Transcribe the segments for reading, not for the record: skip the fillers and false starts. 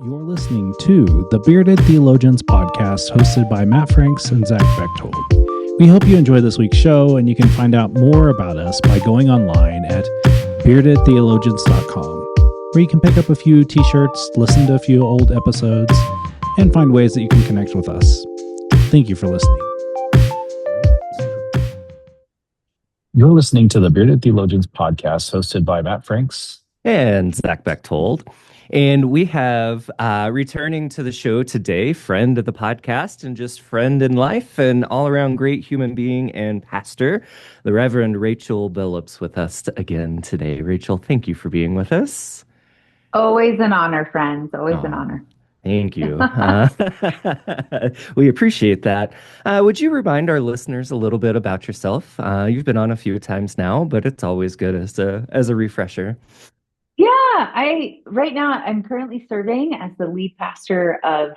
You're listening to the Bearded Theologians podcast hosted by Matt Franks and Zach Bechtold. We hope you enjoy this week's show, and you can find out more about us by going online at beardedtheologians.com, where you can pick up a few t-shirts, listen to a few old episodes, and find ways that you can connect with us. Thank you for listening. You're listening to the Bearded Theologians podcast hosted by Matt Franks and Zach Bechtold. And we have returning to the show today, friend of the podcast and just friend in life and all-around great human being and pastor, the Reverend Rachel Billups with us again today. Rachel, thank you for being with us. Always an honor, friends. Always an honor. Thank you. We appreciate that. Would you remind our listeners a little bit about yourself? You've been on a few times now, but it's always good as a refresher. Yeah, right now I'm currently serving as the lead pastor of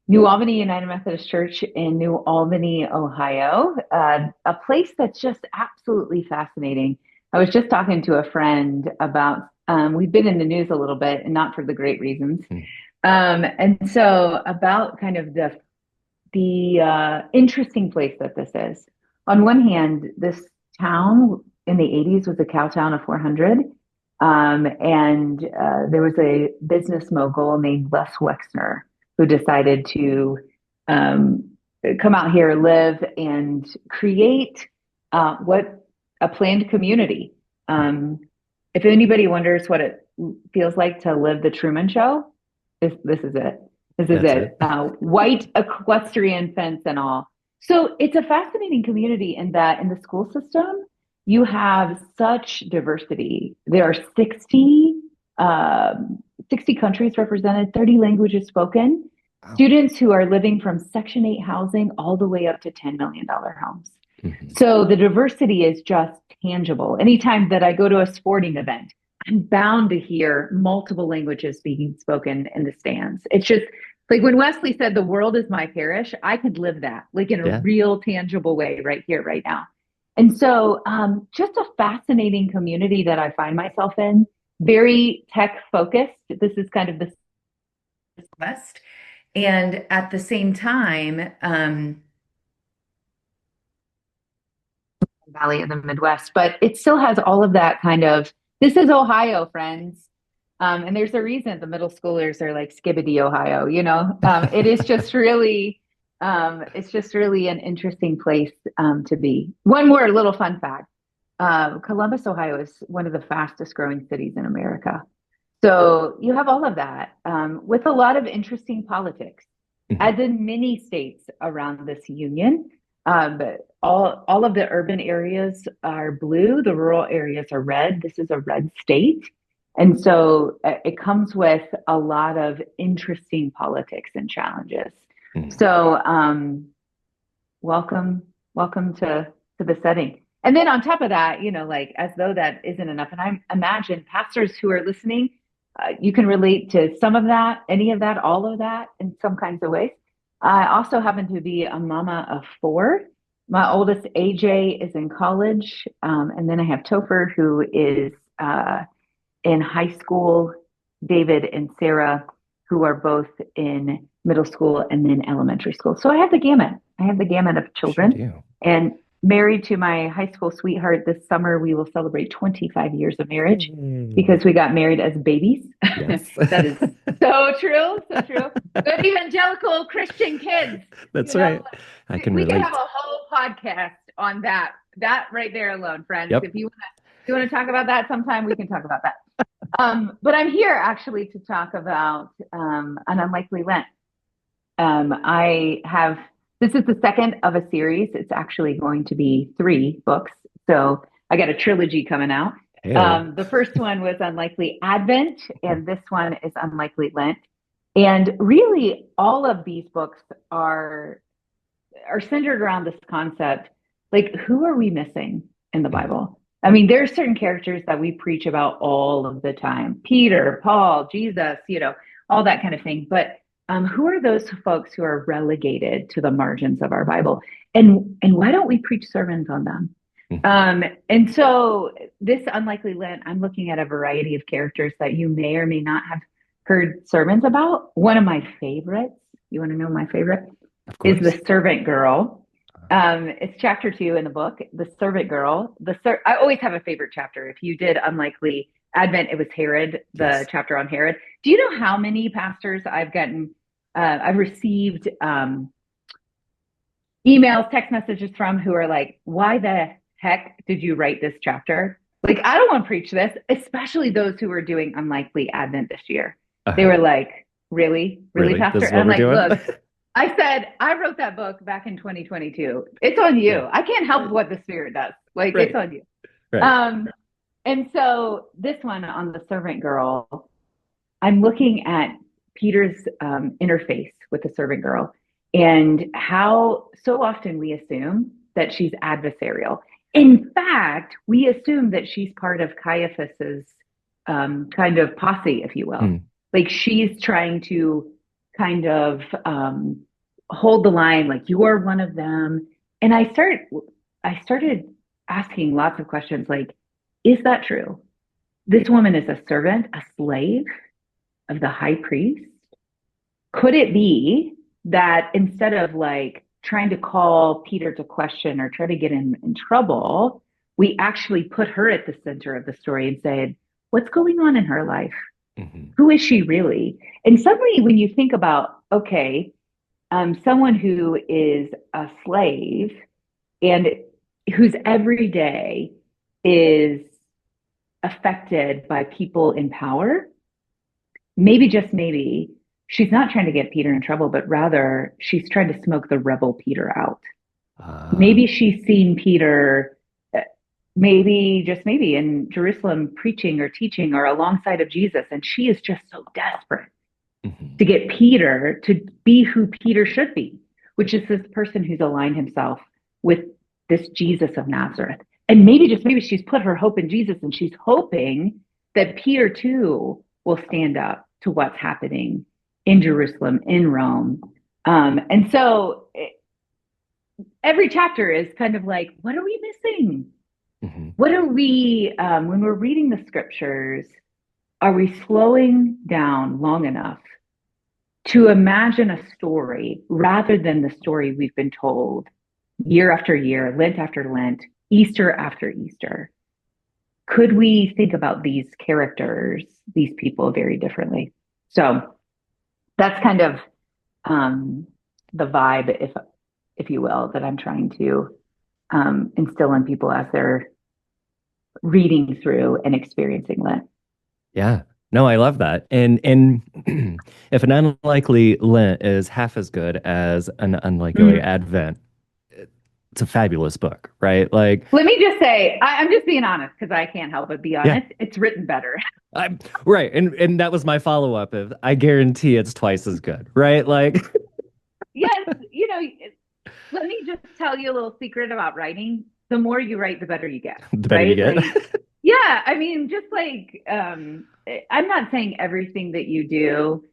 New Albany United Methodist Church in New Albany, Ohio, a place that's just absolutely fascinating. I was just talking to a friend about, we've been in the news a little bit and not for the great reasons. And so about kind of the interesting place that this is. On one hand, this town in the 80s was a cow town of 400. And there was a business mogul named Les Wexner who decided to come out here, live, and create what a planned community. If anybody wonders what it feels like to live the Truman Show, this is it. This is it. White equestrian fence and all. So it's a fascinating community in that in the school system, you have such diversity. There are 60 countries represented, 30 languages spoken, wow. Students who are living from Section 8 housing all the way up to $10 million homes. Mm-hmm. So the diversity is just tangible. Anytime that I go to a sporting event, I'm bound to hear multiple languages being spoken in the stands. It's just like when Wesley said, the world is my parish, I could live that like in a real tangible way right here, right now. And so just a fascinating community that I find myself in, very tech focused. This is kind of the West. And at the same time, Valley of the Midwest, but it still has all of that kind of, this is Ohio, friends. And there's a reason the middle schoolers are like Skibbity, Ohio, you know, it is just really... it's just really an interesting place to be. One more little fun fact. Columbus, Ohio is one of the fastest growing cities in America. So you have all of that with a lot of interesting politics, as in many states around this union. But all of the urban areas are blue. The rural areas are red. This is a red state. And so it comes with a lot of interesting politics and challenges. So welcome to the setting. And then on top of that, you know, like as though that isn't enough. And I imagine pastors who are listening, you can relate to some of that, any of that, all of that in some kinds of ways. I also happen to be a mama of 4. My oldest AJ is in college. And then I have Topher, who is in high school, David and Sarah, who are both in middle school and then elementary school. So I have the gamut. Of children. Sure, and married to my high school sweetheart. This summer, we will celebrate 25 years of marriage because we got married as babies. Yes. That is so true. So true. Good evangelical Christian kids. That's right. I can relate. We can have a whole podcast on that right there alone, friends. Yep. If you want to talk about that sometime, we can talk about that. But I'm here actually to talk about an Unlikely Lent. This is the second of a series. It's actually going to be 3 books. So I got a trilogy coming out. Hey. The first one was Unlikely Advent, and this one is Unlikely Lent. And really, all of these books are centered around this concept, like, who are we missing in the Bible? I mean, there are certain characters that we preach about all of the time. Peter, Paul, Jesus, you know, all that kind of thing. But who are those folks who are relegated to the margins of our Bible? And why don't we preach sermons on them? And so this Unlikely Lent, I'm looking at a variety of characters that you may or may not have heard sermons about. One of my favorites, you want to know my favorite, Of course. is the servant girl. It's chapter 2 in the book, the servant girl. I always have a favorite chapter. If you did Unlikely Advent, it was Herod, the chapter on Herod. Do you know how many pastors I've gotten? I've received emails, text messages from who are like, why the heck did you write this chapter? Like, I don't want to preach this, especially those who are doing Unlikely Advent this year. They were like, really, Pastor? This is and I'm like, doing? Look, I said, I wrote that book back in 2022. It's on you. Yeah. I can't help what the Spirit does. Like, it's on you. Right. And so this one on the servant girl, I'm looking at Peter's interface with the servant girl and how so often we assume that she's adversarial. In fact, we assume that she's part of Caiaphas's kind of posse, if you will. Like she's trying to kind of hold the line, like you are one of them. And I started asking lots of questions like, is that true? This woman is a servant, a slave of the high priest. Could it be that instead of like trying to call Peter to question or try to get him in trouble, we actually put her at the center of the story and said, what's going on in her life? Who is she really? And suddenly when you think about, okay, someone who is a slave and whose every day is affected by people in power, maybe, just maybe, she's not trying to get Peter in trouble, but rather she's trying to smoke the rebel Peter out. Maybe she's seen Peter, maybe, just maybe, in Jerusalem preaching or teaching or alongside of Jesus, and she is just so desperate to get Peter to be who Peter should be, which is this person who's aligned himself with this Jesus of Nazareth. And maybe, just maybe, she's put her hope in Jesus, and she's hoping that Peter too will stand up to what's happening in Jerusalem, in Rome. And so every chapter is kind of like, what are we missing? What are we, when we're reading the scriptures, are we slowing down long enough to imagine a story rather than the story we've been told year after year, Lent after Lent, Easter after Easter? Could we think about these characters, these people, very differently? So that's kind of the vibe, if you will, that I'm trying to instill in people as they're reading through and experiencing Lent. Yeah. No, I love that. And if an unlikely Lent is half as good as an unlikely Advent, it's a fabulous book, right? Like, let me just say, I'm just being honest because I can't help but be honest. It's written better. Right. And that was my follow-up of, I guarantee it's twice as good, right? Like, yes, let me just tell you a little secret about writing. The more you write, the better you get. The better you get. Like, yeah, I mean, just like, I'm not saying everything that you do.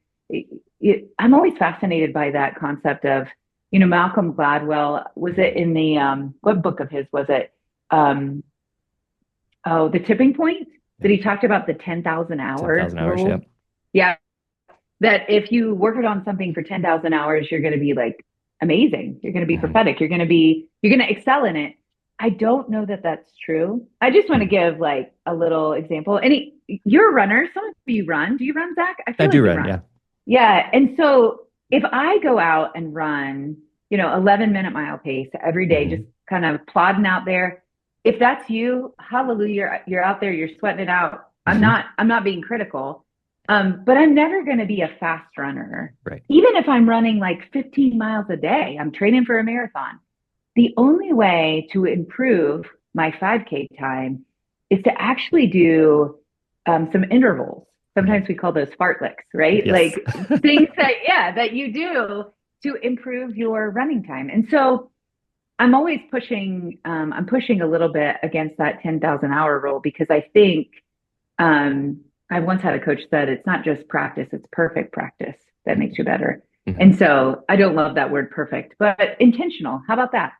I'm always fascinated by that concept of, Malcolm Gladwell, was it in the, what book of his was it? The Tipping Point? That he talked about the 10,000 hours. 10,000 hours, rule. Yeah. That if you work on something for 10,000 hours, you're going to be like amazing. You're going to be prophetic. You're going to excel in it. I don't know that that's true. I just want to give like a little example. You're a runner. Some of you run. Do you run, Zach? I do run, yeah. Yeah. And so if I go out and run, 11-minute mile pace every day, just kind of plodding out there, if that's you, hallelujah, you're out there, you're sweating it out. I'm not being critical. But I'm never going to be a fast runner. Right. Even if I'm running like 15 miles a day, I'm training for a marathon. The only way to improve my 5K time is to actually do some intervals. Sometimes we call those fartleks, right? Yes. Like things that you do to improve your running time. And so I'm always pushing, I'm pushing a little bit against that 10,000 hour rule, because I think, I once had a coach said, it's not just practice, it's perfect practice that makes you better. And so I don't love that word perfect, but intentional. How about that?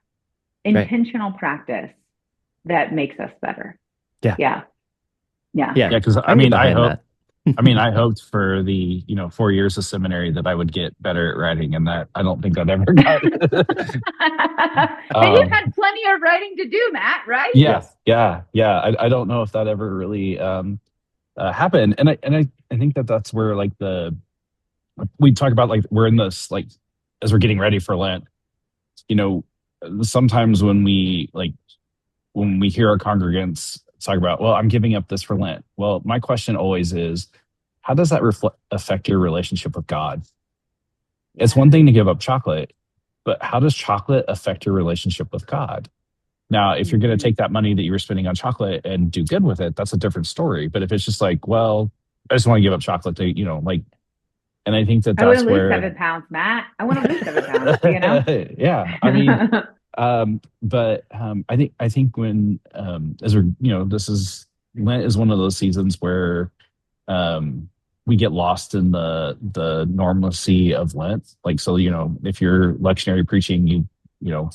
Intentional practice that makes us better. Yeah. Because I hope I mean, I hoped for the 4 years of seminary that I would get better at writing, and that I don't think I'd ever got. And you've had plenty of writing to do, Matt, right? Yes, yeah. I don't know if that ever really happened, and I think that's where like we talk about, like, we're in this, like, as we're getting ready for Lent, you know, sometimes when we hear our congregants talk about, well, I'm giving up this for Lent. Well, my question always is, how does that affect your relationship with God? It's one thing to give up chocolate, but how does chocolate affect your relationship with God? Now, if you're going to take that money that you were spending on chocolate and do good with it, that's a different story. But if it's just like, well, I just want to give up chocolate to, like, and I think that I want that's to lose where 7 pounds, Matt. I want to lose 7 pounds, yeah, I mean, but I think when as we're, this is Lent is one of those seasons where we get lost in the normalcy of Lent. Like, so, if you're lectionary preaching, you know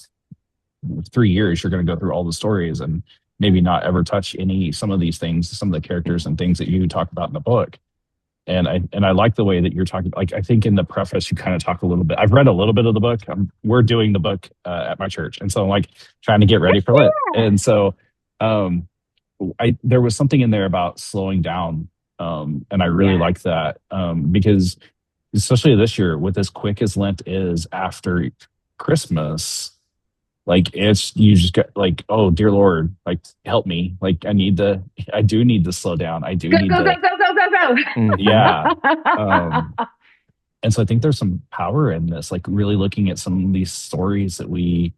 3 years, you're going to go through all the stories and maybe not ever touch some of these things, some of the characters and things that you talk about in the book. And I like the way that you're talking. Like, I think in the preface, you kind of talk a little bit. I've read a little bit of the book. We're doing the book at my church. And so I'm, like, trying to get ready for Lent. And so there was something in there about slowing down. And I really like that because especially this year, with as quick as Lent is after Christmas, like, you just get like, oh, dear Lord, like, help me. Like, I do need to slow down. I do need to go. Yeah. And so I think there's some power in this, like, really looking at some of these stories that we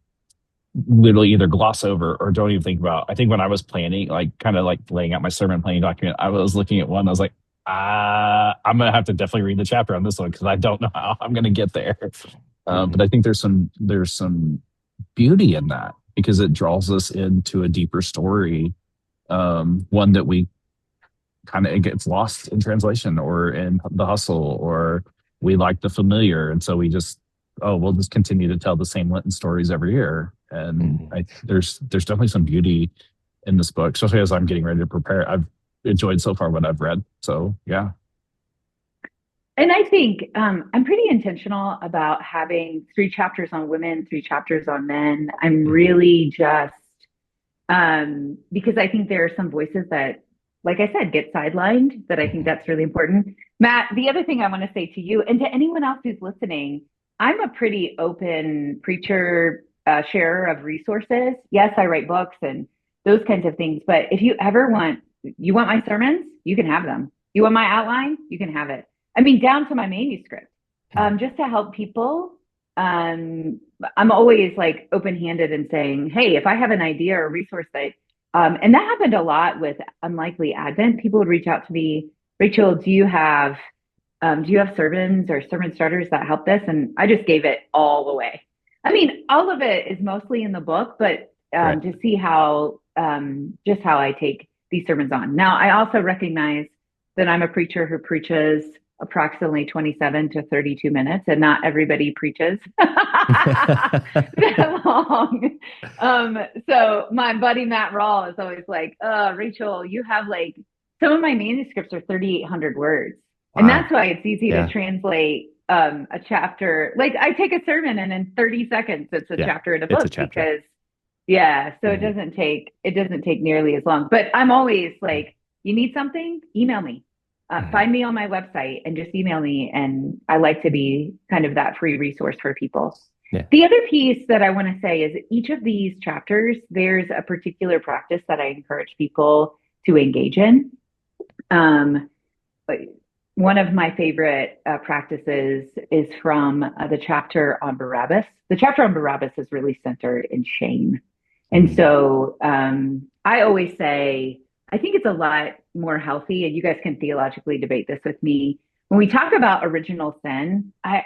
literally either gloss over or don't even think about. I think when I was planning, like, kind of like laying out my sermon planning document, I was looking at one, I was like, I'm going to have to definitely read the chapter on this one because I don't know how I'm going to get there. But I think there's some beauty in that because it draws us into a deeper story, one that we it gets lost in translation or in the hustle, or we like the familiar, and so we'll just continue to tell the same Lenten stories every year. And there's definitely some beauty in this book, especially as I'm getting ready to prepare. I've enjoyed so far what I've read. So yeah. And I think I'm pretty intentional about having 3 chapters on women, 3 chapters on men. I'm really just because I think there are some voices that, like I said, get sidelined, that I think that's really important. Matt, the other thing I want to say to you and to anyone else who's listening, I'm a pretty open preacher, sharer of resources. Yes, I write books and those kinds of things. But if you ever want my sermons, you can have them. You want my outline, you can have it. I mean, down to my manuscript, just to help people. I'm always, like, open-handed and saying, hey, if I have an idea or a resource that, and that happened a lot with Unlikely Advent. People would reach out to me, Rachel, do you have sermons or sermon starters that help this? And I just gave it all away. I mean, all of it is mostly in the book, but to see just how I take these sermons on. Now, I also recognize that I'm a preacher who preaches approximately 27 to 32 minutes, and not everybody preaches that long. So my buddy Matt Rawl is always like, Rachel, you have, like, some of my manuscripts are 3,800 words. Wow. And that's why it's easy to translate a chapter. Like, I take a sermon and in 30 seconds, it's a chapter in a book because, so it doesn't take nearly as long. But I'm always like, you need something? Email me. Find me on my website and just email me. And I like to be kind of that free resource for people. Yeah. The other piece that I want to say is each of these chapters, there's a particular practice that I encourage people to engage in. One of my favorite practices is from the chapter on Barabbas. The chapter on Barabbas is really centered in shame. And so I always say, I think it's a lot more healthy, and you guys can theologically debate this with me. When we talk about original sin, I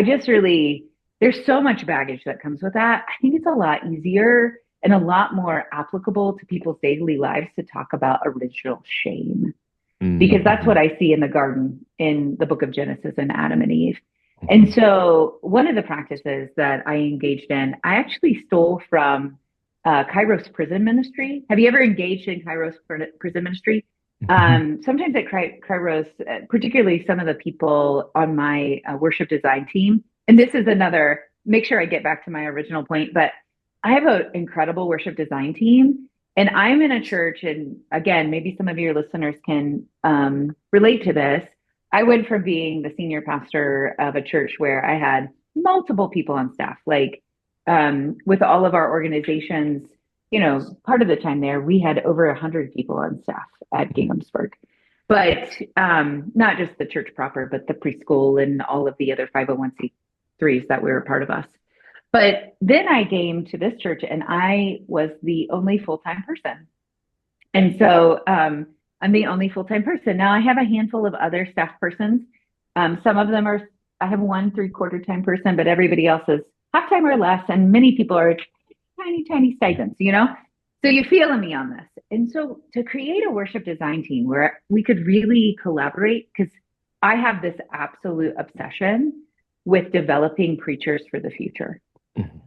just really, there's so much baggage that comes with that. I think it's a lot easier and a lot more applicable to people's daily lives to talk about original shame. Because that's what I see in the garden in the book of Genesis and Adam and Eve. And so one of the practices that I engaged in, I actually stole from Kairos prison ministry. Have you ever engaged in Kairos prison ministry? Sometimes at Kairos, particularly some of the people on my worship design team, and this is another, make sure I get back to my original point, but I have an incredible worship design team, and I'm in a church, and again, maybe some of your listeners can relate to this. I went from being the senior pastor of a church where I had multiple people on staff, like with all of our organizations, part of the time there, we had over 100 people on staff at Ginghamsburg. But not just the church proper, but the preschool and all of the other 501c3s that were a part of us. But then I came to this church and I was the only full-time person. And so I'm the only full-time person. Now I have a handful of other staff persons. Some of them are, I have one 3/4 time person, but everybody else is half-time or less. And many people are tiny, tiny stipends, So you're feeling me on this. And so to create a worship design team where we could really collaborate, because I have this absolute obsession with developing preachers for the future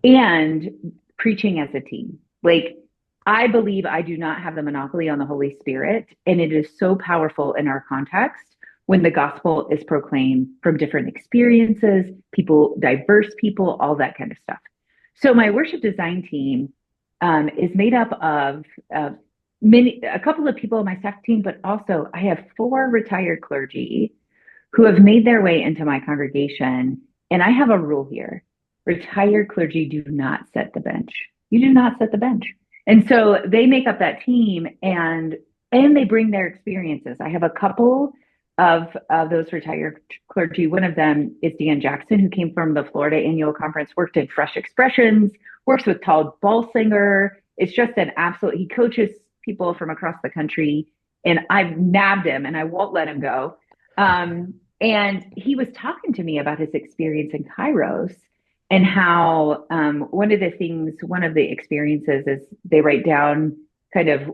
and preaching as a team. Like, I believe I do not have the monopoly on the Holy Spirit. And it is so powerful in our context when the gospel is proclaimed from different experiences, people, diverse people, all that kind of stuff. So my worship design team is made up of a couple of people on my staff team, but also I have 4 retired clergy who have made their way into my congregation. And I have a rule here. Retired clergy do not set the bench. You do not set the bench. And so they make up that team and they bring their experiences. I have a couple of those retired clergy. One of them is Dan Jackson, who came from the Florida Annual Conference, worked in Fresh Expressions, works with Todd Balsinger. It's just an absolute, he coaches people from across the country, and I've nabbed him and I won't let him go. And he was talking to me about his experience in Kairos and how one of the experiences is they write down kind of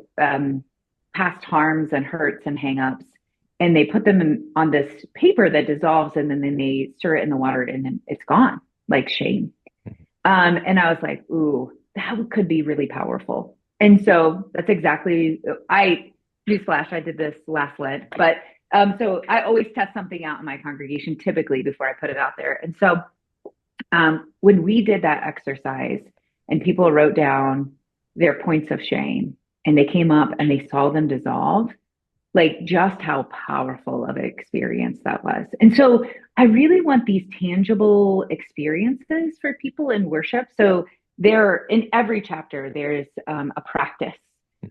past harms and hurts and hangups. And they put them on this paper that dissolves, and then they stir it in the water, and then it's gone, like shame. And I was like, ooh, that could be really powerful. And so that's exactly, newsflash, I did this last Lent, but so I always test something out in my congregation typically before I put it out there. And so when we did that exercise and people wrote down their points of shame and they came up and they saw them dissolve, like just how powerful of an experience that was. And so I really want these tangible experiences for people in worship. So there, in every chapter, there's a practice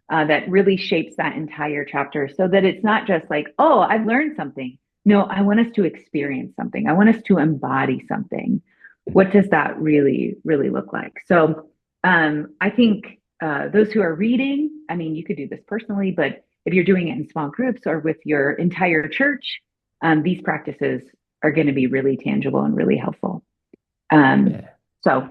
that really shapes that entire chapter so that it's not just like, oh, I've learned something. No, I want us to experience something. I want us to embody something. What does that really, really look like? So I think those who are reading, I mean, you could do this personally, but if you're doing it in small groups or with your entire church, these practices are going to be really tangible and really helpful. So.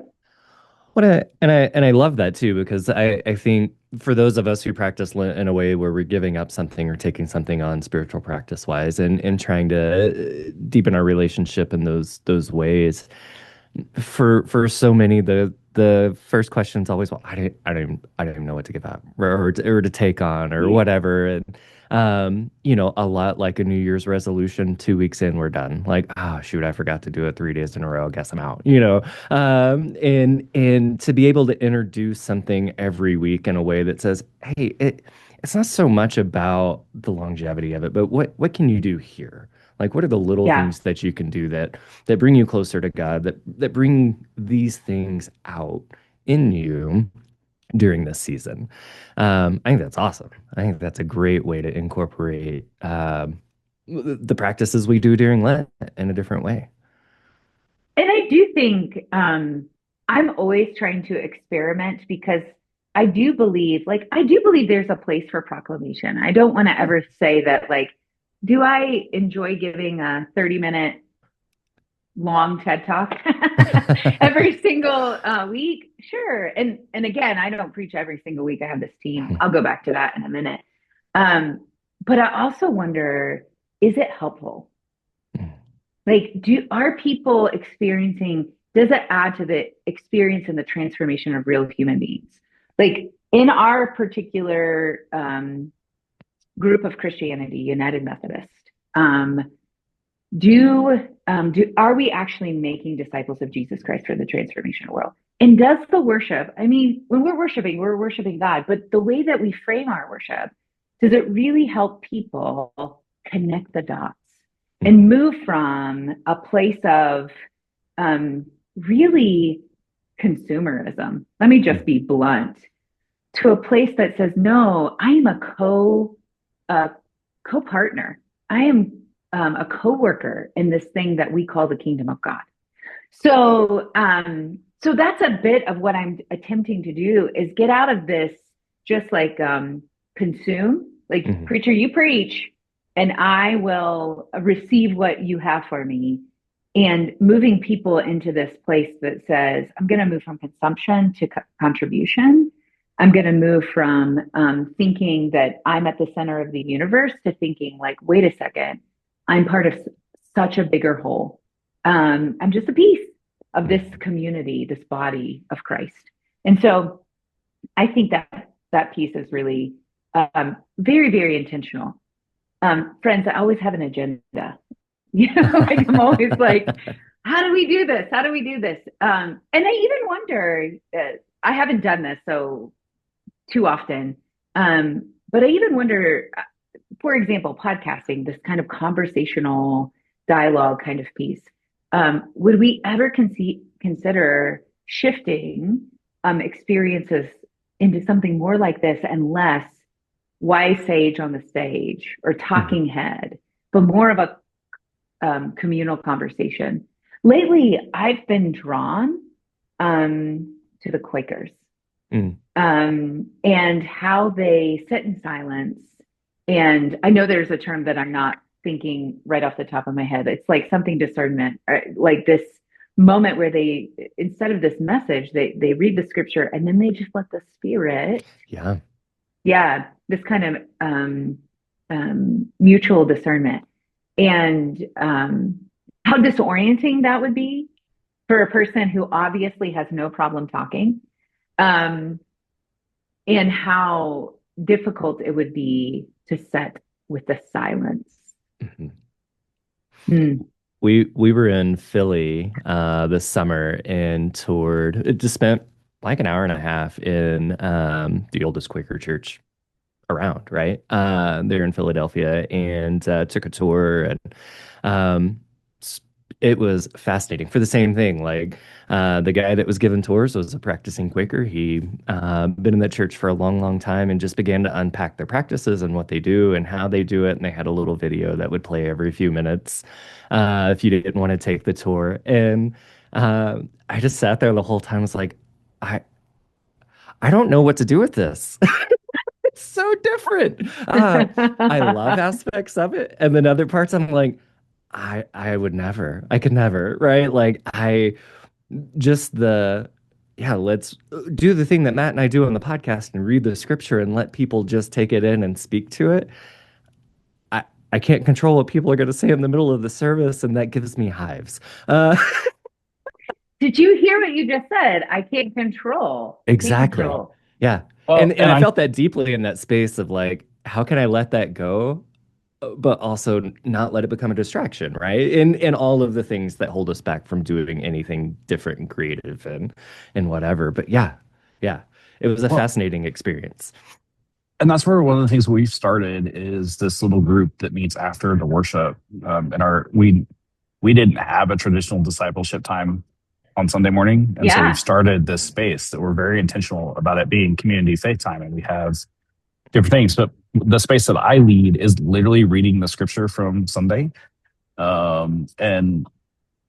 I love that too, because I think for those of us who practice Lent in a way where we're giving up something or taking something on spiritual practice wise and trying to deepen our relationship in those ways, for so many, the first question is always, well, I don't even know what to give up or to take on or whatever. And a lot like a New Year's resolution, 2 weeks in, we're done. Like, oh shoot, I forgot to do it 3 days in a row. I guess I'm out. And to be able to introduce something every week in a way that says, hey, it's not so much about the longevity of it, but what can you do here? Like, what are the little things that you can do that bring you closer to God, that bring these things out in you during this season? I think that's awesome. I think that's a great way to incorporate the practices we do during Lent in a different way. And I do think I'm always trying to experiment because I do believe there's a place for proclamation. I don't want to ever say that, like, do I enjoy giving a 30-minute long TED Talk every single week? Sure. And again, I don't preach every single week. I have this team. I'll go back to that in a minute. But I also wonder, is it helpful? Like, are people experiencing, does it add to the experience and the transformation of real human beings? Like in our particular group of Christianity, United Methodist, are we actually making disciples of Jesus Christ for the transformation world? And does the worship, I mean, when we're worshiping God, but the way that we frame our worship, does it really help people connect the dots and move from a place of really consumerism? Let me just be blunt, to a place that says, no, I am a co-partner. I am a co-worker in this thing that we call the kingdom of God. So that's a bit of what I'm attempting to do, is get out of this just like consume, like preacher, you preach, and I will receive what you have for me, and moving people into this place that says, I'm going to move from consumption to contribution. I'm going to move from thinking that I'm at the center of the universe to thinking like, wait a second, I'm part of such a bigger whole. I'm just a piece of this community, this body of Christ. And so I think that piece is really very, very intentional. Friends, I always have an agenda. Like I'm always like, how do we do this? How do we do this? And I even wonder, I haven't done this so too often, but I even wonder, for example, podcasting, this kind of conversational dialogue kind of piece. Would we ever consider shifting experiences into something more like this and less wise sage on the stage or talking head, but more of a communal conversation? Lately, I've been drawn to the Quakers and how they sit in silence. And I know there's a term that I'm not thinking right off the top of my head. It's like something discernment, like this moment where they, instead of this message, they read the scripture and then they just let the Spirit. Yeah. This kind of mutual discernment. And how disorienting that would be for a person who obviously has no problem talking, and how difficult it would be to set with the silence. We were in Philly this summer and toured. Just spent like an hour and a half in the oldest Quaker church around, right? There in Philadelphia, and took a tour, and it was fascinating for the same thing. Like the guy that was giving tours was a practicing Quaker. He been in that church for a long, long time, and just began to unpack their practices and what they do and how they do it. And they had a little video that would play every few minutes if you didn't want to take the tour. And I just sat there the whole time. I was like, I don't know what to do with this. It's so different. I love aspects of it, and then other parts I'm like, I could never, right? Like let's do the thing that Matt and I do on the podcast and read the scripture and let people just take it in and speak to it. I can't control what people are going to say in the middle of the service, and that gives me hives. Did you hear what you just said? I can't control. Exactly. Yeah. Well, and I felt that deeply in that space of like, how can I let that go, but also not let it become a distraction, right? In all of the things that hold us back from doing anything different and creative and whatever. But yeah, it was a fascinating experience. And that's where one of the things we've started is this little group that meets after the worship. We didn't have a traditional discipleship time on Sunday morning. And so we've started this space that we're very intentional about it being community faith time. And we have different things, but the space that I lead is literally reading the scripture from Sunday. And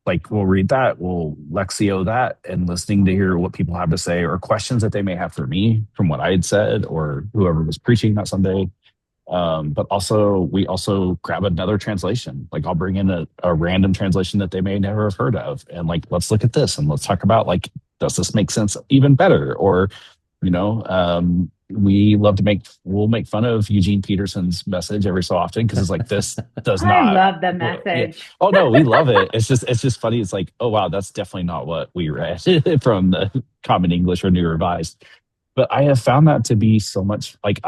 like, we'll read that, we'll Lexio that, and listening to hear what people have to say or questions that they may have for me from what I had said or whoever was preaching that Sunday. But also, we also grab another translation. Like, I'll bring in a random translation that they may never have heard of. And like, let's look at this and let's talk about, like, does this make sense even better? Or, we'll make fun of Eugene Peterson's message every so often, because it's like, this does not. I love the message. Oh no, we love it. It's just funny. It's like, oh wow, that's definitely not what we read from the Common English or New Revised. But I have found that to be so much, like,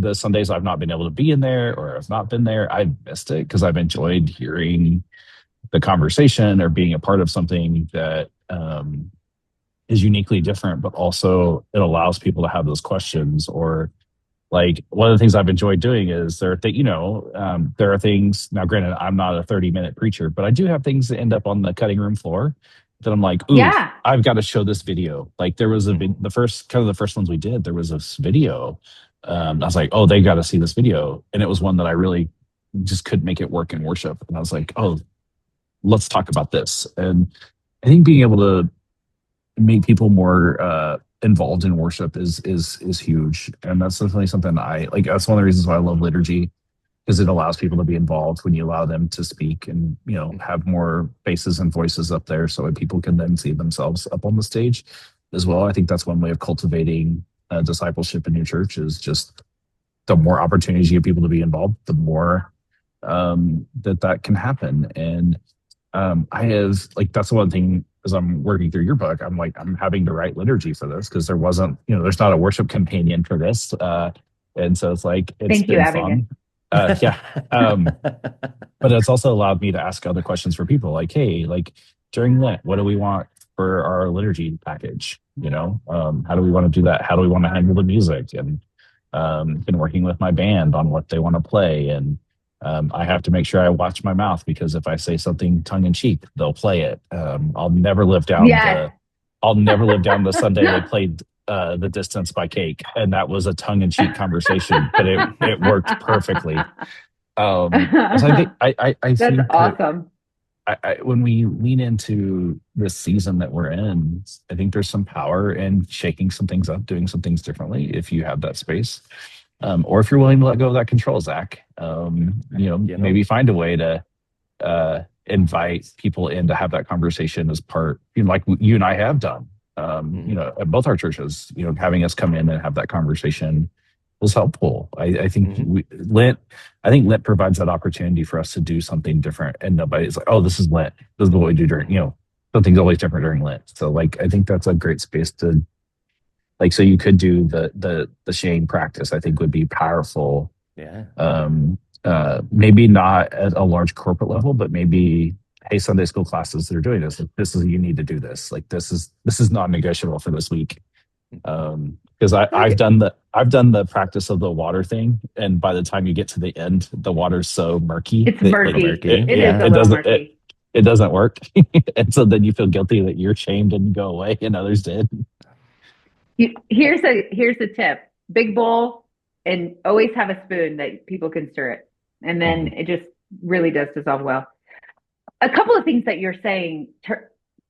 the Sundays I've not been able to be in there or I've not been there, I've missed it because I've enjoyed hearing the conversation or being a part of something that is uniquely different, but also it allows people to have those questions. Or like one of the things I've enjoyed doing is there are things, now granted, I'm not a 30-minute preacher, but I do have things that end up on the cutting room floor that I'm like, ooh, Yeah. I've got to show this video. Like there was the first ones we did, there was this video. I was like, oh, they got to see this video. And it was one that I really just couldn't make it work in worship. And I was like, oh, let's talk about this. And I think being able to make people more involved in worship is huge. And that's definitely something I like. That's one of the reasons why I love liturgy, because it allows people to be involved when you allow them to speak and, have more faces and voices up there so that people can then see themselves up on the stage as well. I think that's one way of cultivating discipleship in your church, is just the more opportunities you give people to be involved, the more that can happen. And I have, like, that's the one thing as I'm working through your book, I'm like, I'm having to write liturgy for this because there wasn't, there's not a worship companion for this. And so it's like, it's Thank you, been Abingdon. fun. Yeah. But it's also allowed me to ask other questions for people like, hey, like during Lent, what do we want for our liturgy package? How do we want to do that? How do we want to handle the music? And been working with my band on what they want to play. And I have to make sure I watch my mouth, because if I say something tongue in cheek, they'll play it. I'll never live down the Sunday they played The Distance by Cake, and that was a tongue in cheek conversation, but it worked perfectly. So I think I That's think awesome. when we lean into this season that we're in, I think there's some power in shaking some things up, doing some things differently if you have that space. Or if you're willing to let go of that control, Zach, maybe find a way to invite people in to have that conversation as part, like you and I have done, at both our churches, having us come in and have that conversation was helpful. I think Lent provides that opportunity for us to do something different, and nobody's like, oh, this is Lent. This is what we do during, something's always different during Lent. So like, I think that's a great space to, like, so you could do the shame practice, I think would be powerful. Yeah. Maybe not at a large corporate level, but maybe, hey, Sunday school classes that are doing this, like, this is, you need to do this. Like, this is non-negotiable for this week. Because I've done the practice of the water thing, and by the time you get to the end, the water's so murky. It's murky. It doesn't work. And so then you feel guilty that your shame didn't go away and others did. Here's a tip: big bowl, and always have a spoon that people can stir it, and then it just really does dissolve well. A couple of things that you're saying,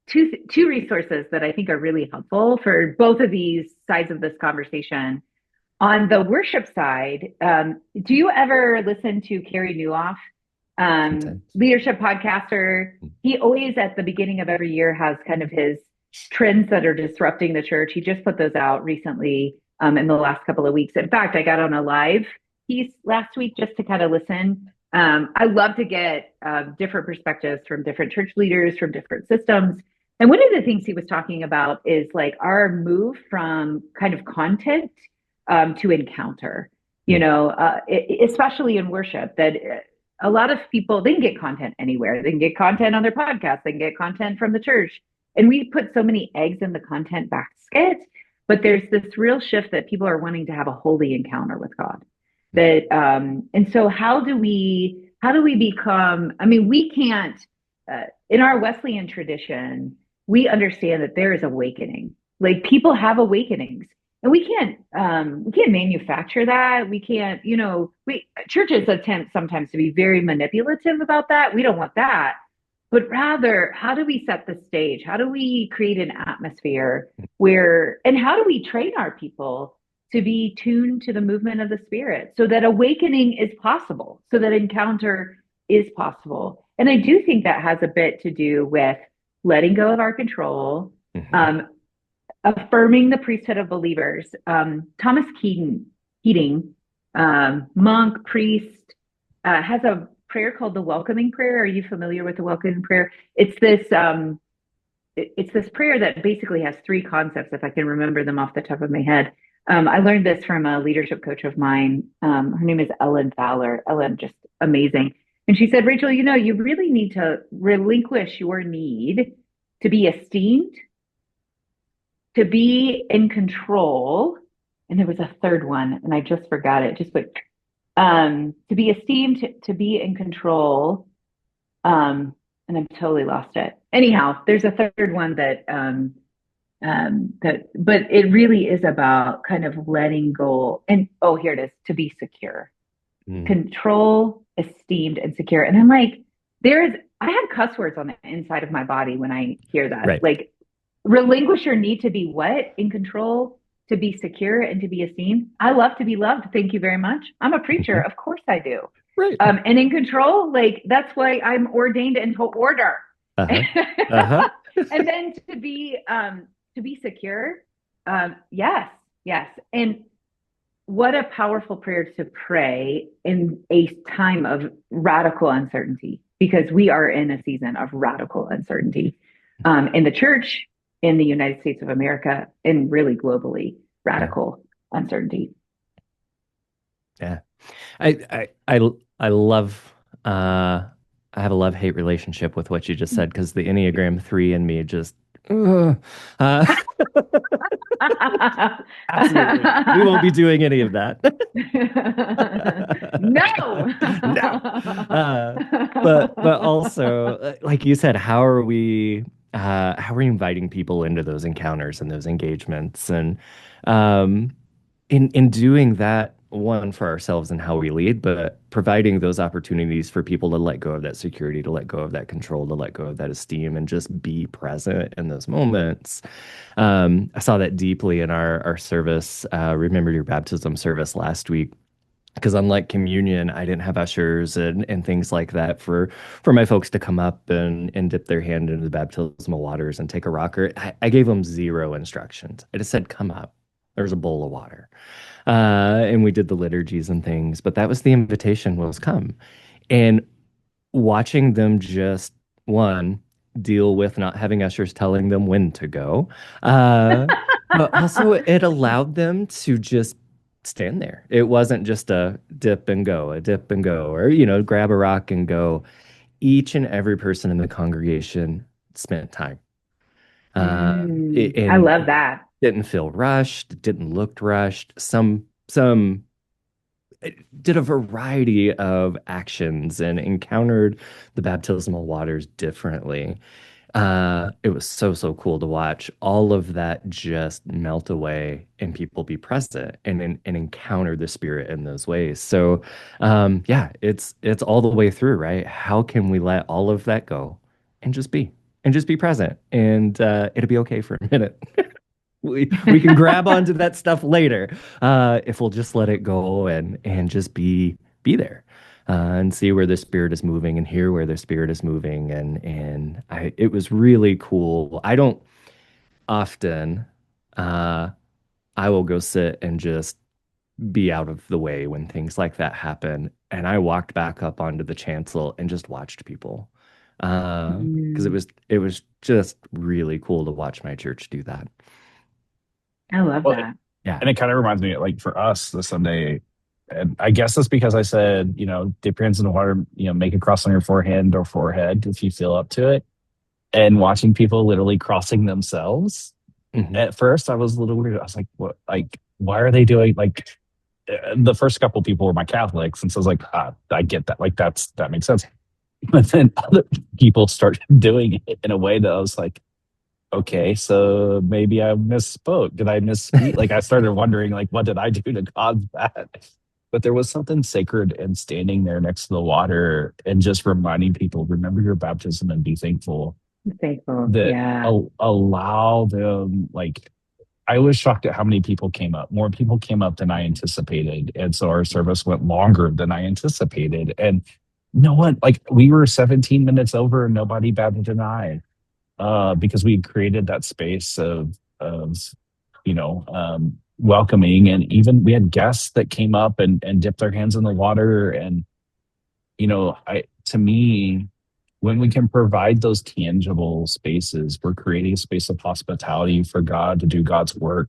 two resources that I think are really helpful for both of these sides of this conversation. On the worship side, do you ever listen to Carey Nieuwhof, leadership podcaster? He always at the beginning of every year has kind of his trends that are disrupting the church. He just put those out recently in the last couple of weeks. In fact, I got on a live piece last week just to kind of listen. I love to get different perspectives from different church leaders, from different systems. And one of the things he was talking about is like our move from kind of content to encounter, especially in worship, that a lot of people, they can get content anywhere. They can get content on their podcast. They can get content from the church. And we put so many eggs in the content basket, but there's this real shift that people are wanting to have a holy encounter with God. And so how do we become, we can't, in our Wesleyan tradition, we understand that there is awakening. Like, people have awakenings, and we can't manufacture that. We can't, churches attempt sometimes to be very manipulative about that. We don't want that. But rather, how do we set the stage? How do we create an atmosphere and how do we train our people to be tuned to the movement of the Spirit so that awakening is possible, so that encounter is possible? And I do think that has a bit to do with letting go of our control, affirming the priesthood of believers. Thomas Keating, monk, priest, has a prayer called the welcoming prayer. Are you familiar with the welcoming prayer? It's this prayer that basically has three concepts, if I can remember them off the top of my head. I learned this from a leadership coach of mine. Her name is Ellen Fowler. Ellen, just amazing. And she said, Rachel, you really need to relinquish your need to be esteemed, to be in control. And there was a third one, and I just forgot it. To be esteemed, to be in control. And I've totally lost it. Anyhow, there's a third one but it really is about kind of letting go. And here it is, to be secure, control, esteemed, and secure. And I'm like, I have cuss words on the inside of my body when I hear that. Right. Like, relinquish your need to be what? In control, to be secure, and to be esteemed. I love to be loved. Thank you very much. I'm a preacher. Of course I do. Right. And in control, like, that's why I'm ordained into order. And then to be secure. Yes. And what a powerful prayer to pray in a time of radical uncertainty, because we are in a season of radical uncertainty in the church, in the United States of America, and really globally, radical uncertainty. Yeah. I love, I have a love-hate relationship with what you just said, because the Enneagram 3 in me just, absolutely. We won't be doing any of that. No. But also, like you said, how are we inviting people into those encounters and those engagements, and in doing that, one, for ourselves and how we lead, but providing those opportunities for people to let go of that security, to let go of that control, to let go of that esteem, and just be present in those moments. I saw that deeply in our service, Remember Your Baptism service last week, because unlike communion, I didn't have ushers and things like that for my folks to come up and dip their hand into the baptismal waters and take a rocker. I gave them zero instructions. I just said, come up. There's a bowl of water. And we did the liturgies and things, but that was the invitation, was come. And watching them just, one, deal with not having ushers telling them when to go. But also it allowed them to just stand there. It wasn't just a dip and go, or, grab a rock and go. Each and every person in the congregation spent time. I love that. Didn't feel rushed, didn't look rushed. Some did a variety of actions and encountered the baptismal waters differently. It was so cool to watch all of that just melt away and people be present and encounter the Spirit in those ways. So, it's all the way through, right? How can we let all of that go and just be present, and it'll be okay for a minute. We can grab onto that stuff later if we'll just let it go and just be there and see where the Spirit is moving and hear where the Spirit is moving. It was really cool. I don't often, I will go sit and just be out of the way when things like that happen. And I walked back up onto the chancel and just watched people because it was just really cool to watch my church do that. I love that. Yeah. And it kind of reminds me, like, for us this Sunday, and I guess that's because I said, dip your hands in the water, make a cross on your forehead if you feel up to it. And watching people literally crossing themselves. Mm-hmm. At first I was a little weird. I was like, what? Like, why are they doing, like, the first couple people were my Catholics. And so I was like, I get that. Like, that makes sense. But then other people started doing it in a way that I was like, okay, so maybe I misspoke. Did I misspeak? Like, I started wondering, like, what did I do to cause that? But there was something sacred in standing there next to the water and just reminding people, remember your baptism and be thankful. Allow them, like, I was shocked at how many people came up. More people came up than I anticipated. And so our service went longer than I anticipated. And no one, like, we were 17 minutes over and nobody batted an eye. Because we created that space of welcoming, and even we had guests that came up and dipped their hands in the water. And to me, when we can provide those tangible spaces, we're creating a space of hospitality for God to do God's work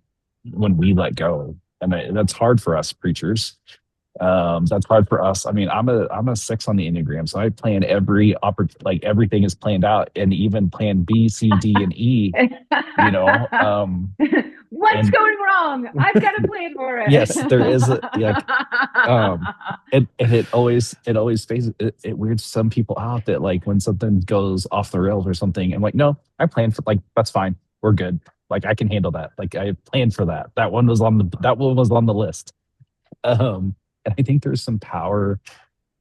when we let go. And that's hard for us preachers. That's hard for us. I mean, I'm a 6 on the Enneagram, so I plan like everything is planned out, and even plan B, C, D, and E. You know, what's going wrong? I've got a plan for it. Yes, there is and it always it weirds some people out that like when something goes off the rails or something, I'm like, no, I planned for, like, that's fine, we're good. Like, I can handle that. Like, I planned for that. That one was on the list. And I think there's some power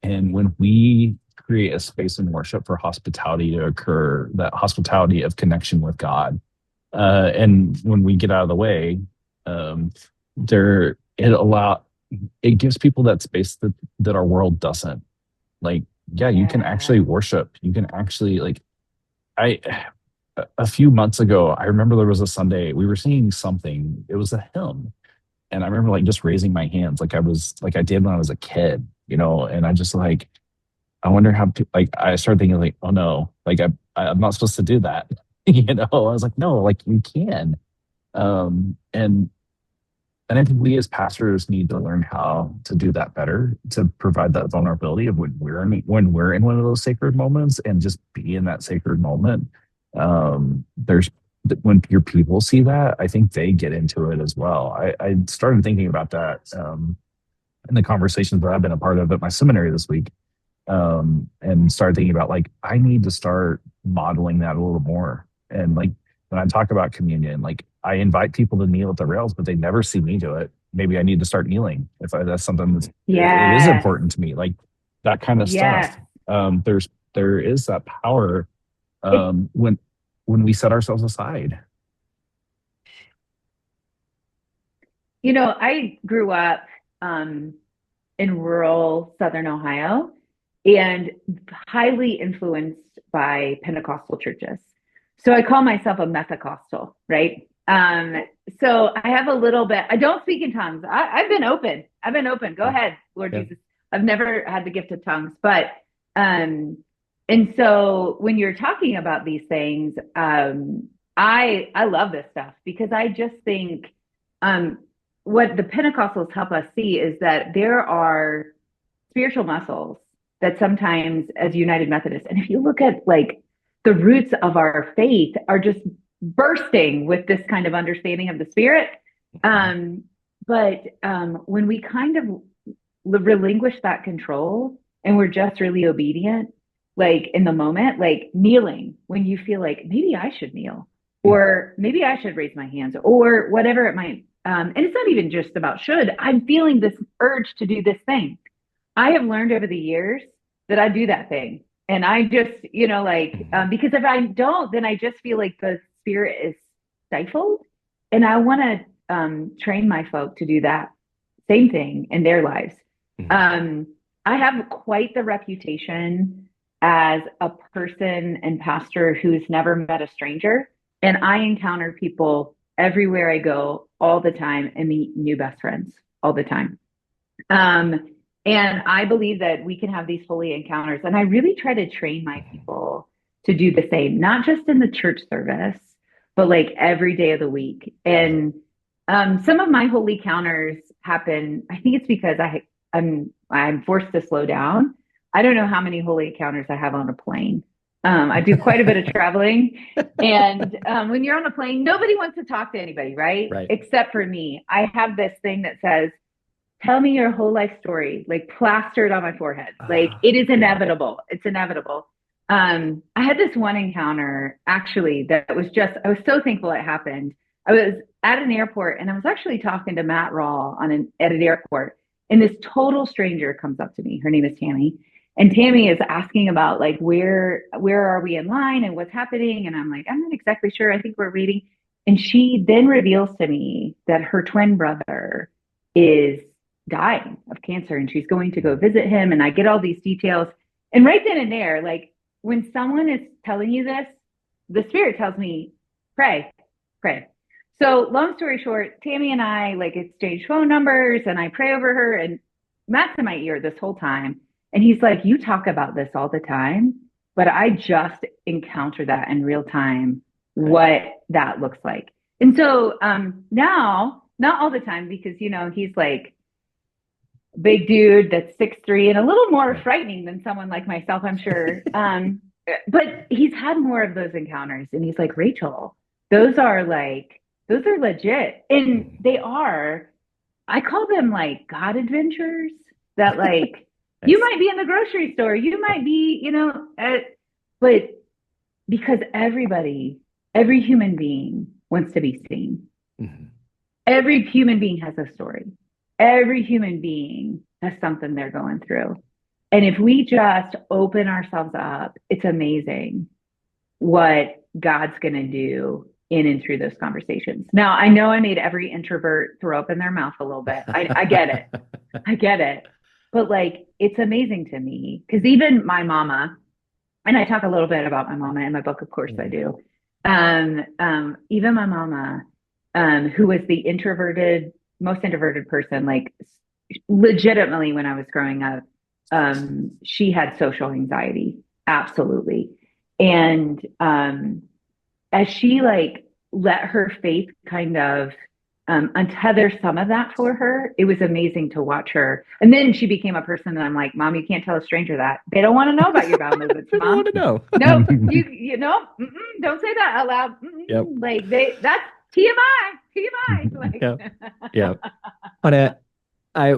in when we create a space in worship for hospitality to occur, that hospitality of connection with God. And when we get out of the way, it gives people that space that our world doesn't. Like, yeah, you can actually worship. You can actually, like, a few months ago, I remember there was a Sunday we were singing something. It was a hymn. And I remember, like, just raising my hands like I did when I was a kid, you know, and I just, like, I wonder how, like, I started thinking, like, oh no, like, I'm not supposed to do that. You know, I was like, no, like, you can. And I think we as pastors need to learn how to do that better, to provide that vulnerability of when we're in one of those sacred moments, and just be in that sacred moment. There's When your people see that, I think they get into it as well. I started thinking about that in the conversations that I've been a part of at my seminary this week, and started thinking about, like, I need to start modeling that a little more. And, like, when I talk about communion, like, I invite people to kneel at the rails, but they never see me do it. Maybe I need to start kneeling if that's something it is important to me, like that kind of stuff. There is that power when we set ourselves aside. You know, I grew up in rural Southern Ohio and highly influenced by Pentecostal churches. So I call myself a Methacostal, right? So I have a little bit, I don't speak in tongues. I've been open. Go ahead, Lord Jesus. I've never had the gift of tongues, but, and so when you're talking about these things, I love this stuff, because I just think, what the Pentecostals help us see is that there are spiritual muscles that sometimes, as United Methodists, and if you look at, like, the roots of our faith are just bursting with this kind of understanding of the Spirit. But when we kind of relinquish that control and we're just really obedient, like in the moment, like kneeling, when you feel like maybe I should kneel, or maybe I should raise my hands, or whatever it might. And it's not even just about should. I'm feeling this urge to do this thing. I have learned over the years that I do that thing. And I just, you know, like, because if I don't, then I just feel like the Spirit is stifled. And I want to train my folk to do that same thing in their lives. I have quite the reputation as a person and pastor who's never met a stranger. And I encounter people everywhere I go all the time and meet new best friends all the time. And I believe that we can have these holy encounters. And I really try to train my people to do the same, not just in the church service, but like every day of the week. And some of my holy encounters happen, I think it's because I'm forced to slow down. I don't know how many holy encounters I have on a plane. I do quite a bit of traveling. And when you're on a plane, nobody wants to talk to anybody, right? Except for me. I have this thing that says, tell me your whole life story, like plastered on my forehead. Like it is inevitable. It's inevitable. I had this one encounter actually that was just, I was so thankful it happened. I was at an airport and I was actually talking to Matt Rawl at an airport, and this total stranger comes up to me. Her name is Tammy. And Tammy is asking about like, where are we in line and what's happening? And I'm like, I'm not exactly sure. I think we're waiting. And she then reveals to me that her twin brother is dying of cancer and she's going to go visit him. And I get all these details. And right then and there, like when someone is telling you this, the Spirit tells me, pray. So long story short, Tammy and I like exchange phone numbers and I pray over her, and Matt's in my ear this whole time. And he's like, you talk about this all the time, but I just encounter that in real time, what that looks like. And so now not all the time, because he's like big dude that's 6'3" and a little more frightening than someone like myself, I'm sure. But he's had more of those encounters, and he's like, Rachel, those are legit. And they are, I call them like God adventures that like, you might be in the grocery store, you might be, but because every human being wants to be seen. Mm-hmm. Every human being has a story. Every human being has something they're going through. And if we just open ourselves up, it's amazing what God's going to do in and through those conversations. Now, I know I made every introvert throw up in their mouth a little bit. I get it. I get it. But like, it's amazing to me because even my mama, and I talk a little bit about my mama in my book, of course I do. Even my mama, who was the most introverted person, like legitimately when I was growing up, she had social anxiety. Absolutely. And as she like let her faith kind of untether some of that for her, it was amazing to watch her. And then she became a person that I'm like, Mom, you can't tell a stranger that. They don't want to know about your bowel movements, Mom. They don't want to know. No, you know, don't say that out loud. Yep. Like that's TMI. Like, yeah. But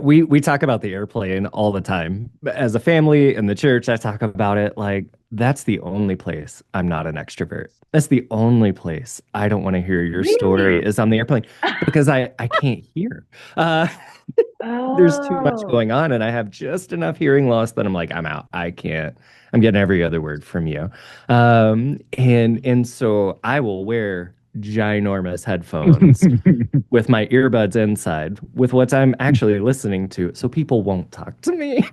we talk about the airplane all the time. As a family in the church, I talk about it like that's the only place I'm not an extrovert. That's the only place I don't want to hear your story is on the airplane because I can't hear. There's too much going on and I have just enough hearing loss that I'm like, I'm out. I can't. I'm getting every other word from you. And so I will wear ginormous headphones with my earbuds inside with what I'm actually listening to so people won't talk to me.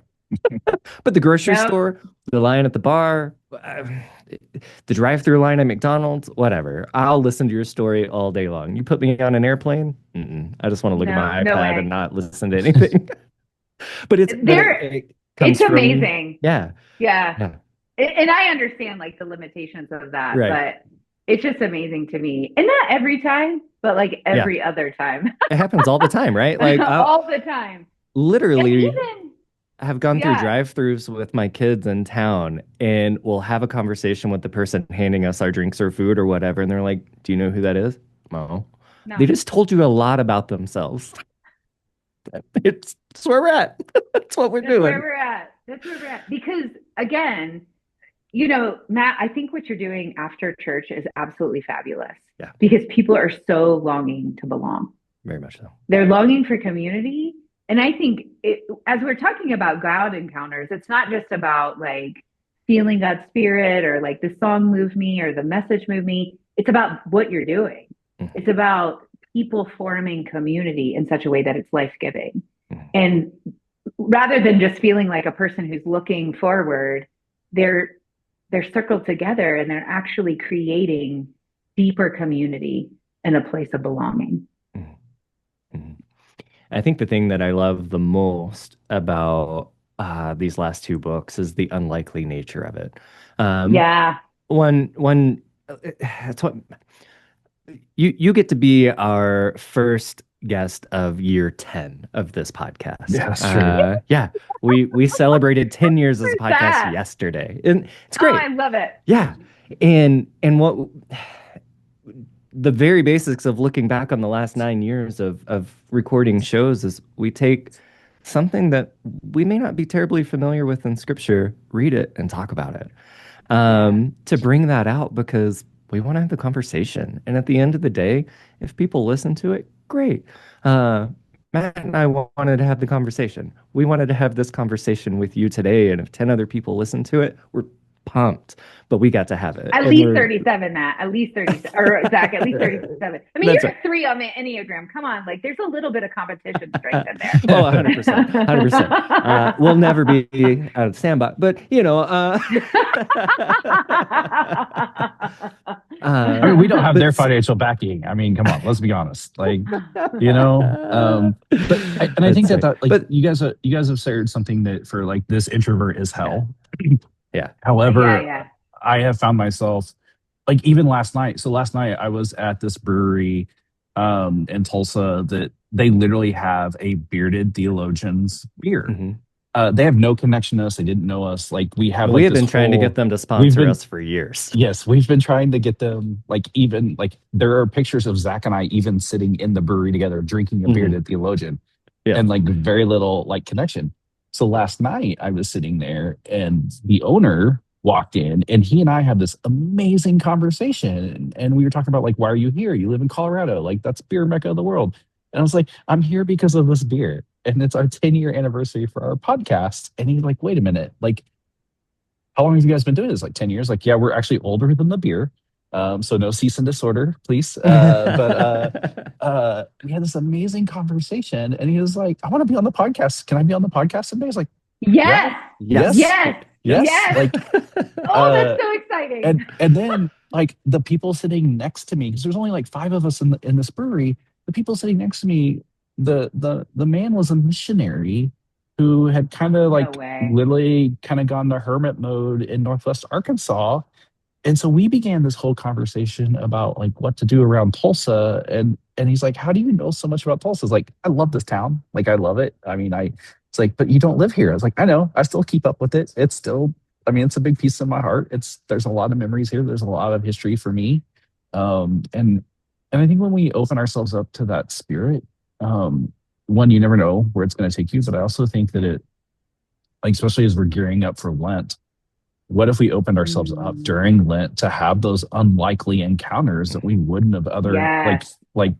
But the grocery store, the line at the bar, the drive-through line at McDonald's, whatever. I'll listen to your story all day long. You put me on an airplane, I just want to look at my iPad and not listen to anything. But it it's amazing. Yeah. And I understand like the limitations of that, right. But it's just amazing to me. And not every time, but like every other time. It happens all the time, right? Like all the time. Literally, I have gone through drive-thrus with my kids in town, and we'll have a conversation with the person handing us our drinks or food or whatever, and they're like, "Do you know who that is?" No. They just told you a lot about themselves. It's where we're at. That's what we're doing. That's where we're at. Because again, Matt, I think what you're doing after church is absolutely fabulous. Yeah. Because people are so longing to belong. Very much so. They're longing for community. And I think as we're talking about God encounters, it's not just about like feeling God's spirit or like the song moved me or the message moved me. It's about what you're doing. Mm-hmm. It's about people forming community in such a way that it's life-giving. Mm-hmm. And rather than just feeling like a person who's looking forward, they're circled together and they're actually creating deeper community and a place of belonging. Mm-hmm. I think the thing that I love the most about these last two books is the unlikely nature of it. That's what you get to be our first guest of year 10 of this podcast. Yeah, that's true. We celebrated 10 years as a podcast yesterday, and it's great. Oh, I love it. Yeah, and what the very basics of looking back on the last 9 years of recording shows is we take something that we may not be terribly familiar with in Scripture, read it, and talk about it. To bring that out because we want to have the conversation. And at the end of the day, if people listen to it, great. Matt and I wanted to have the conversation. We wanted to have this conversation with you today. And if 10 other people listen to it, we're pumped. But we got to have it. At least 37, Matt. At least 37. Or Zach, at least 37. I mean, you're 3 on the Enneagram. Come on. Like, there's a little bit of competition strength in there. Oh, 100%. 100%. We'll never be out of standby. But, I mean, we don't have their financial backing. I mean, come on, let's be honest. Like, but I think that you guys have shared something that for like this introvert is hell. Yeah. However, I have found myself like even last night. So last night I was at this brewery in Tulsa that they literally have a bearded theologian's beer. Mm-hmm. They have no connection to us. They didn't know us. Like we have, We like have this been trying to get them to we've sponsor been, us for years. yes, we've been trying to get them. Like even like there are pictures of Zach and I even sitting in the brewery together, drinking a Mhm. bearded theologian, Yeah. and like very little like connection. So last night I was sitting there, and the owner walked in, and he and I had this amazing conversation, and we were talking about like, why are you here? You live in Colorado, like that's beer mecca of the world. And I was like, I'm here because of this beer, and it's our 10-year anniversary for our podcast. And he's like, wait a minute, like, how long have you guys been doing this? Like 10 years? Like, yeah, we're actually older than the beer. So no cease and disorder, please. But we had this amazing conversation, and he was like, I want to be on the podcast. Can I be on the podcast today? I was like, Yes. Yes. Yes. yes. Yes. Like, Oh, that's so exciting. and then like the people sitting next to me, because there's only like 5 of us in this brewery. The people sitting next to me, the man was a missionary who had kind of like way. literally kind of gone to hermit mode in Northwest Arkansas. And so we began this whole conversation about like what to do around Tulsa. And he's like, how do you know so much about Tulsa? I was like, I love this town. Like, I love it. I mean, it's like, but you don't live here. I was like, I know. I still keep up with it. It's still, I mean, it's a big piece of my heart. There's a lot of memories here. There's a lot of history for me. And I think when we open ourselves up to that spirit, one, you never know where it's going to take you. But I also think that it, like, especially as we're gearing up for Lent, what if we opened ourselves up during Lent to have those unlikely encounters that we wouldn't have like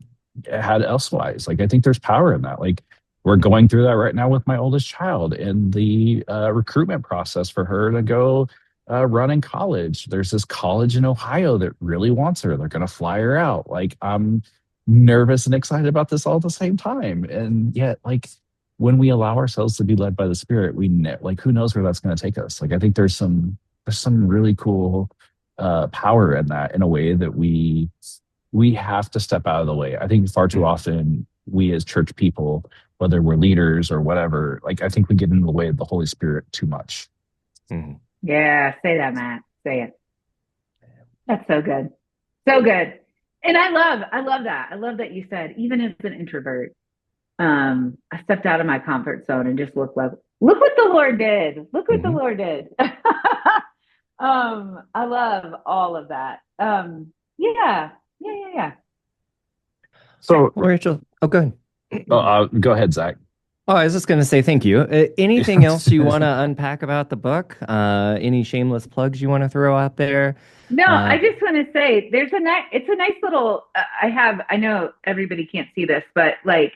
had elsewise? Like, I think there's power in that. Like, we're going through that right now with my oldest child in the recruitment process for her to go run in college. There's this college in Ohio that really wants her. They're going to fly her out. Like, I'm nervous and excited about this all at the same time. And yet, like, when we allow ourselves to be led by the Spirit, like, who knows where that's going to take us? Like, I think there's some really cool power in that, in a way that we have to step out of the way. I think far too often we as church people, whether we're leaders or whatever, like, I think we get in the way of the Holy Spirit too much. Mm-hmm. Yeah, say that, Matt. Say it. That's so good. So good. And I love that. I love that you said, even as an introvert, I stepped out of my comfort zone and just look what the Lord did. Look what the Lord did. I love all of that. Yeah. So, Rachel, go ahead. Go ahead, Zach. Oh, I was just going to say thank you. Anything else you want to unpack about the book? Any shameless plugs you want to throw out there? No, I just want to say it's a nice little, I know everybody can't see this, but like,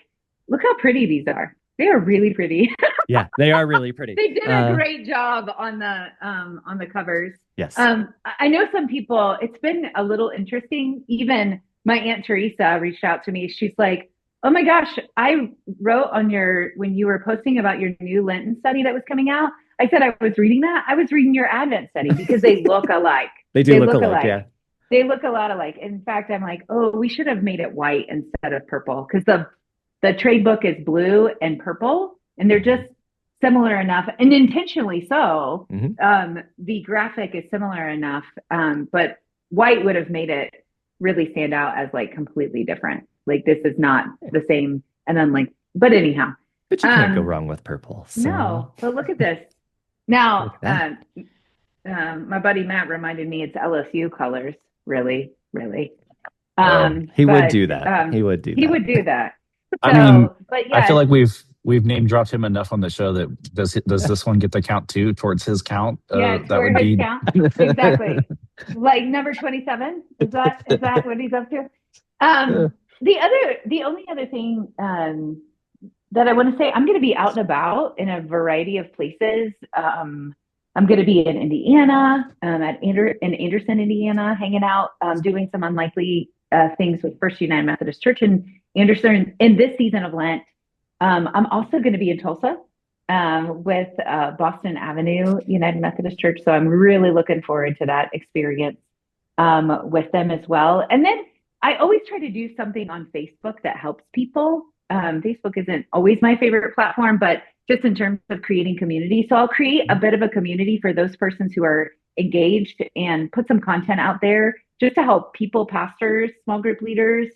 look how pretty these are. They are really pretty. Yeah, they are really pretty. They did a great job on the covers. Yes. I know some people, it's been a little interesting. Even my Aunt Teresa reached out to me. She's like, oh my gosh, I wrote when you were posting about your new Lenten study that was coming out, I said I was reading that. I was reading your Advent study because they look alike. They do look alike, yeah. They look a lot alike. In fact, I'm like, oh, we should have made it white instead of purple, because the trade book is blue and purple, and they're just similar enough, and intentionally so. The graphic is similar enough, but white would have made it really stand out as like completely different. Like, this is not the same. And then like, but anyhow. But you can't go wrong with purple. So. No, but look at this. Now, my buddy Matt reminded me it's LSU colors. Really. He would do that. He would do that. So, I mean, but yeah, I feel like we've name dropped him enough on the show that does this one get the count too, towards his count? Yeah, that would be count. Exactly. Like number 27. Is that what he's up to? The only other thing that I want to say, I'm going to be out and about in a variety of places. I'm going to be in Indiana, in Anderson, Indiana, hanging out, doing some unlikely things with First United Methodist Church in Anderson in this season of Lent. I'm also going to be in Tulsa with Boston Avenue United Methodist Church. So I'm really looking forward to that experience with them as well. And then I always try to do something on Facebook that helps people. Facebook isn't always my favorite platform, but just in terms of creating community. So I'll create a bit of a community for those persons who are engaged and put some content out there just to help people, pastors, small group leaders,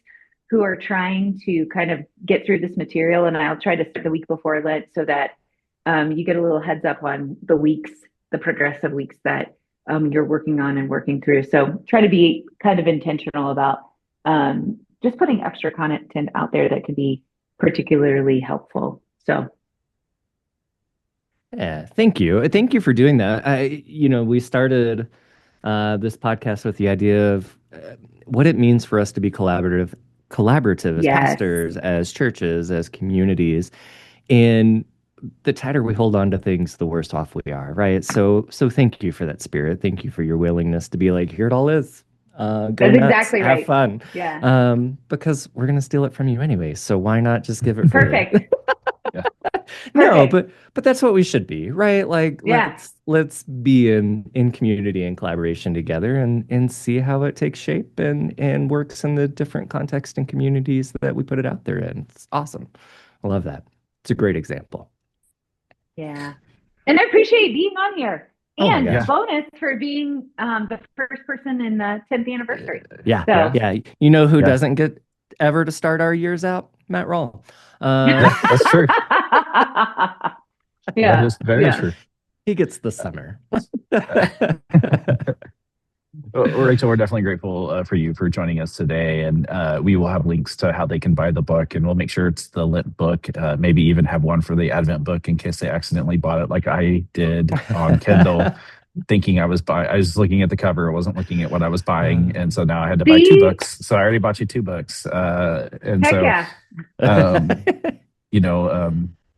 who are trying to kind of get through this material, and I'll try to start the week before Lent so that you get a little heads up on the progressive weeks that you're working on and working through. So try to be kind of intentional about just putting extra content out there that could be particularly helpful. So. Yeah, thank you. Thank you for doing that. We started this podcast with the idea of what it means for us to be collaborative as Yes. pastors, as churches, as communities. And the tighter we hold on to things, the worse off we are, right? So thank you for that spirit. Thank you for your willingness to be like, here it all is. Go That's nuts, exactly have right. fun. Yeah. Because we're gonna steal it from you anyway. So why not just give it free? Perfect. No, but that's what we should be, right? Like Yeah. let's be in community and collaboration together and see how it takes shape and works in the different contexts and communities that we put it out there in. It's awesome. I love that. It's a great example. Yeah. And I appreciate being on here. Oh my And gosh. bonus for being the first person in the 10th anniversary. Yeah. So. Yeah. You know who Yeah. doesn't get ever to start our years out? Matt Roll. Yeah, that's true. Yeah. That is very true. He gets the summer. Well, Rachel, we're definitely grateful for you for joining us today, and we will have links to how they can buy the book, and we'll make sure it's the Lent book. Maybe even have one for the Advent book in case they accidentally bought it, like I did on Kindle, thinking I was looking at the cover, I wasn't looking at what I was buying, and so now I had to buy 2 books. So I already bought you 2 books, and Heck so yeah.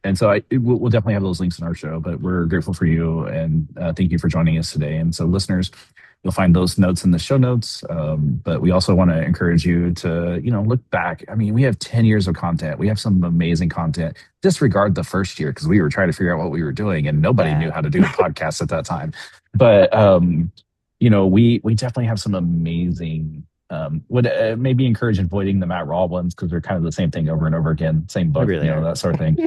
and so we'll definitely have those links in our show. But we're grateful for you, and thank you for joining us today. And so, listeners, you'll find those notes in the show notes. But we also want to encourage you to, look back. I mean, we have 10 years of content. We have some amazing content. Disregard the first year because we were trying to figure out what we were doing and nobody knew how to do a podcast at that time. But, we definitely have some amazing, would maybe encourage avoiding the Matt Rawl ones because they're kind of the same thing over and over again, same book, Really are. that sort of thing.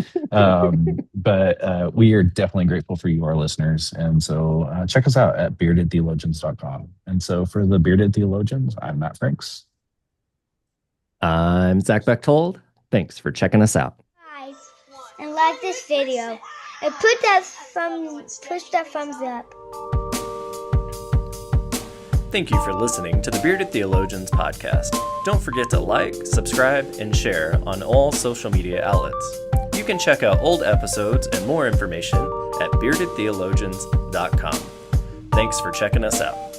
But we are definitely grateful for you, our listeners. And so check us out at beardedtheologians.com. And so for the Bearded Theologians, I'm Matt Franks. I'm Zach Bechtold. Thanks for checking us out. Subscribe and like this video and push that thumbs up. Thank you for listening to the Bearded Theologians podcast. Don't forget to like, subscribe, and share on all social media outlets. You can check out old episodes and more information at beardedtheologians.com. Thanks for checking us out.